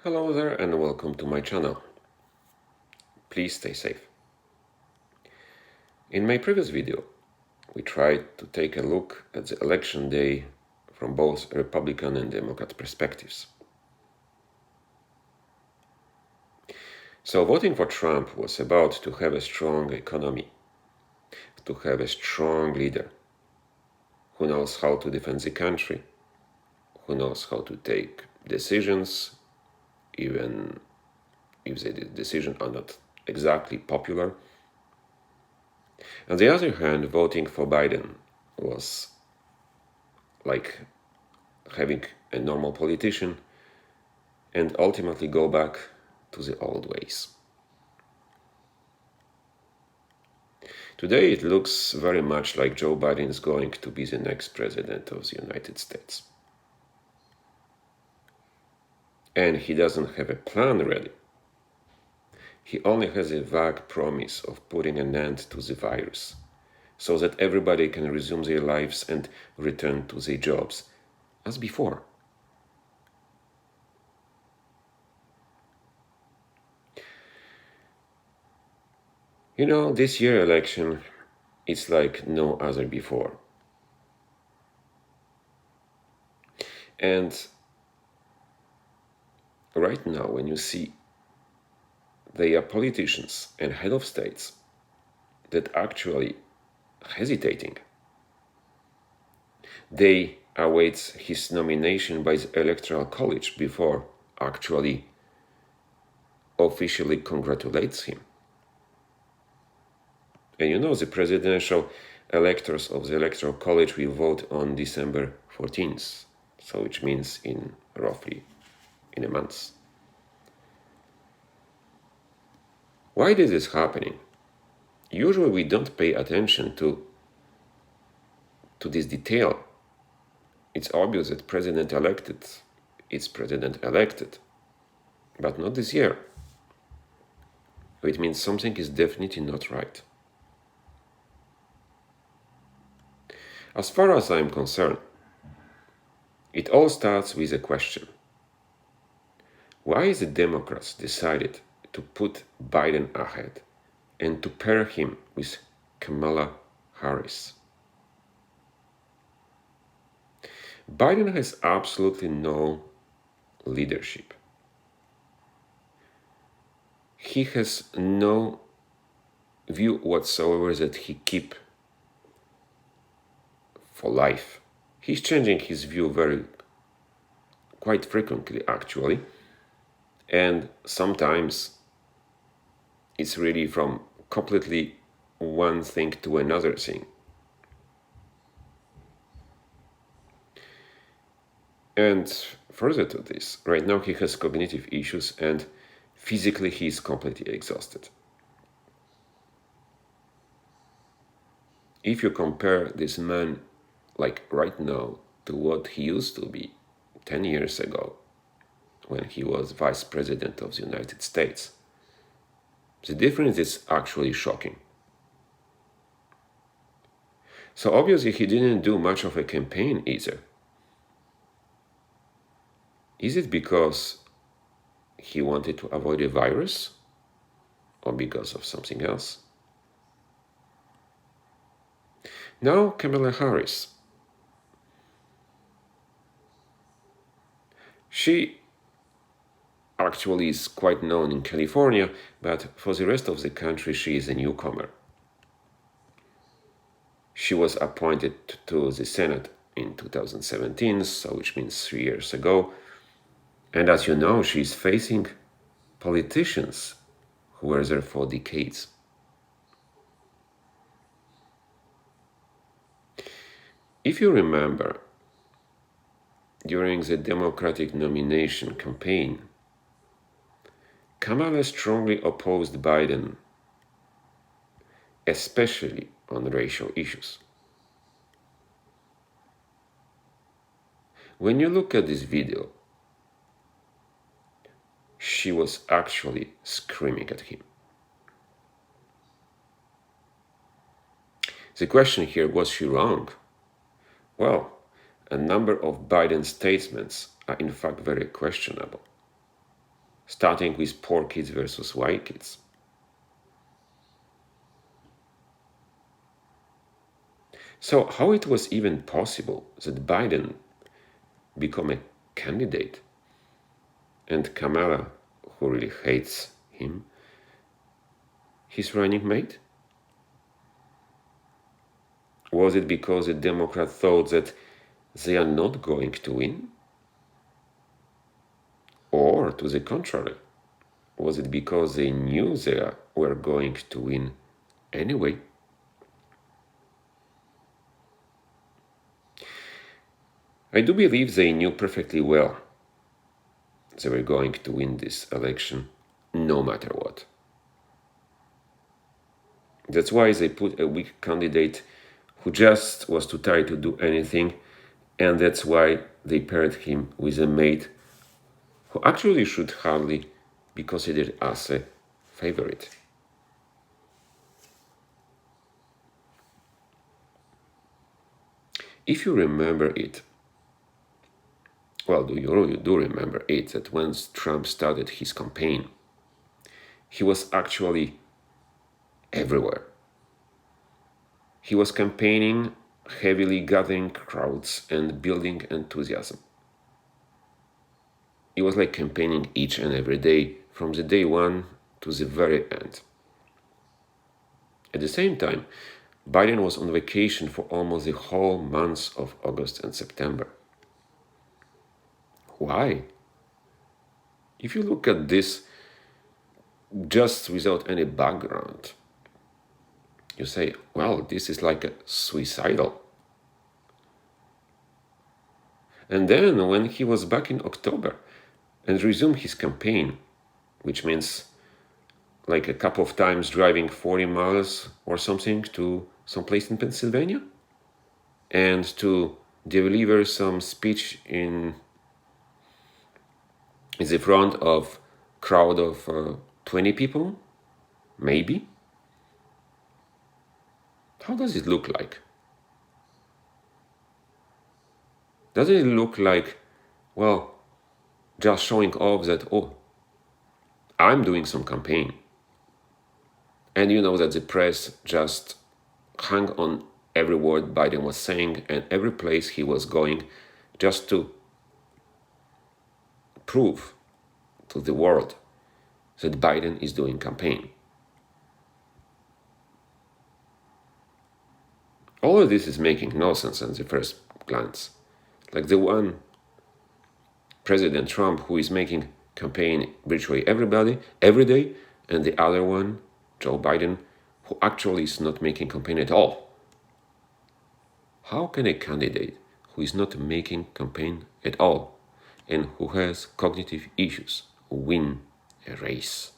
Hello there and welcome to my channel. Please stay safe. In my previous video, we tried to take a look at the election day from both Republican and Democrat perspectives. So voting for Trump was about to have a strong economy, to have a strong leader who knows how to defend the country, who knows how to take decisions, even if the decisions are not exactly popular. On the other hand, voting for Biden was like having a normal politician and ultimately go back to the old ways. Today it looks very much like Joe Biden is going to be the next president of the United States. And he doesn't have a plan ready. He only has a vague promise of putting an end to the virus, so that everybody can resume their lives and return to their jobs as before. You know, this year election, it's like no other before. And right now, when you see they are politicians and head of states that actually hesitating, they await his nomination by the electoral college before actually officially congratulates him. And you know, the presidential electors of the electoral college will vote on December 14th, so which means in roughly in a month. Why this is happening? Usually we don't pay attention to this detail. It's obvious that president-elected is president-elected, but not this year. It means something is definitely not right. As far as I'm concerned, it all starts with a question. Why the Democrats decided to put Biden ahead and to pair him with Kamala Harris? Biden has absolutely no leadership. He has no view whatsoever that he keep for life. He's changing his view quite frequently, actually. And sometimes it's really from completely one thing to another thing. And further to this, right now he has cognitive issues and physically he is completely exhausted. If you compare this man like right now to what he used to be 10 years ago when he was vice president of the United States, the difference is actually shocking. So obviously he didn't do much of a campaign either. Is it because he wanted to avoid a virus or because of something else? Now Kamala Harris. She actually is quite known in California, but for the rest of the country she is a newcomer. She was appointed to the Senate in 2017, so which means 3 years ago. And as you know, she is facing politicians who were there for decades. If you remember, during the Democratic nomination campaign, Kamala strongly opposed Biden, especially on racial issues. When you look at this video, she was actually screaming at him. The question here, was she wrong? Well, a number of Biden's statements are in fact very questionable. starting with poor kids versus white kids. So, how it was even possible that Biden become a candidate and Kamala, who really hates him, his running mate? Was it because the Democrats thought that they are not going to win? Or, to the contrary, was it because they knew they were going to win anyway? I do believe they knew perfectly well they were going to win this election no matter what. That's why they put a weak candidate who just was too tired to do anything, and that's why they paired him with a mate who actually should hardly be considered as a favorite. If you remember it, well, you do remember it, that when Trump started his campaign, he was actually everywhere. He was campaigning heavily, gathering crowds and building enthusiasm. It was like campaigning each and every day, from the day one to the very end. At the same time, Biden was on vacation for almost the whole months of August and September. Why? If you look at this just without any background, you say, well, this is like a suicidal. And then when he was back in October and resumed his campaign, which means like a couple of times driving 40 miles or something to some place in Pennsylvania, and to deliver some speech in the front of crowd of 20 people, maybe. How does it look like? Doesn't it look like, well, just showing off that, oh, I'm doing some campaign? And you know that the press just hung on every word Biden was saying and every place he was going, just to prove to the world that Biden is doing campaign. All of this is making no sense at the first glance. Like the one President Trump who is making campaign virtually everybody every day, and the other one, Joe Biden, who actually is not making campaign at all. How can a candidate who is not making campaign at all and who has cognitive issues win a race?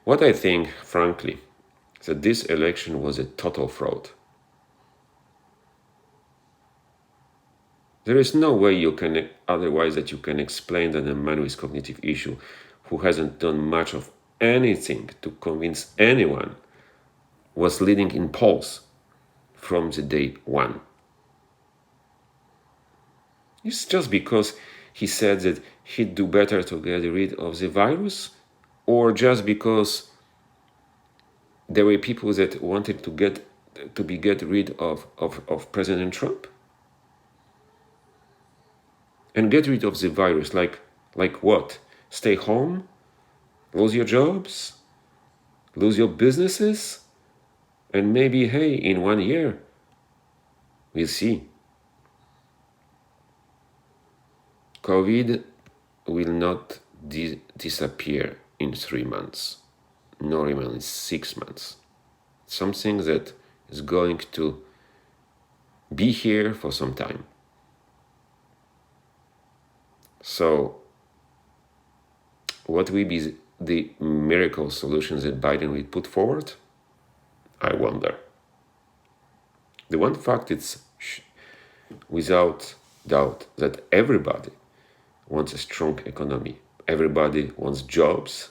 What I think, frankly, that this election was a total fraud. There is no way you can otherwise that you can explain that a man with cognitive issue who hasn't done much of anything to convince anyone was leading in polls from the day one. It's just because he said that he'd do better to get rid of the virus, or just because there were people that wanted to get rid of President Trump? And get rid of the virus, like what? Stay home? Lose your jobs? Lose your businesses? And maybe, hey, in 1 year, we'll see. COVID will not disappear in 3 months, nor even in 6 months. Something that is going to be here for some time. So, what will be the miracle solutions that Biden will put forward? I wonder. The one fact is without doubt that everybody wants a strong economy. Everybody wants jobs.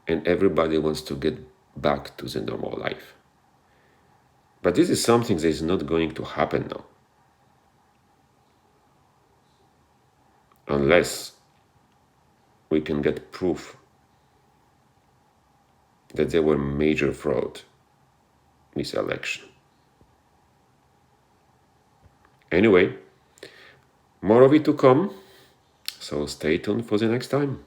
And everybody wants to get back to the normal life. But this is something that is not going to happen now. unless we can get proof that there were major fraud with election. Anyway, more of it to come, so stay tuned for the next time.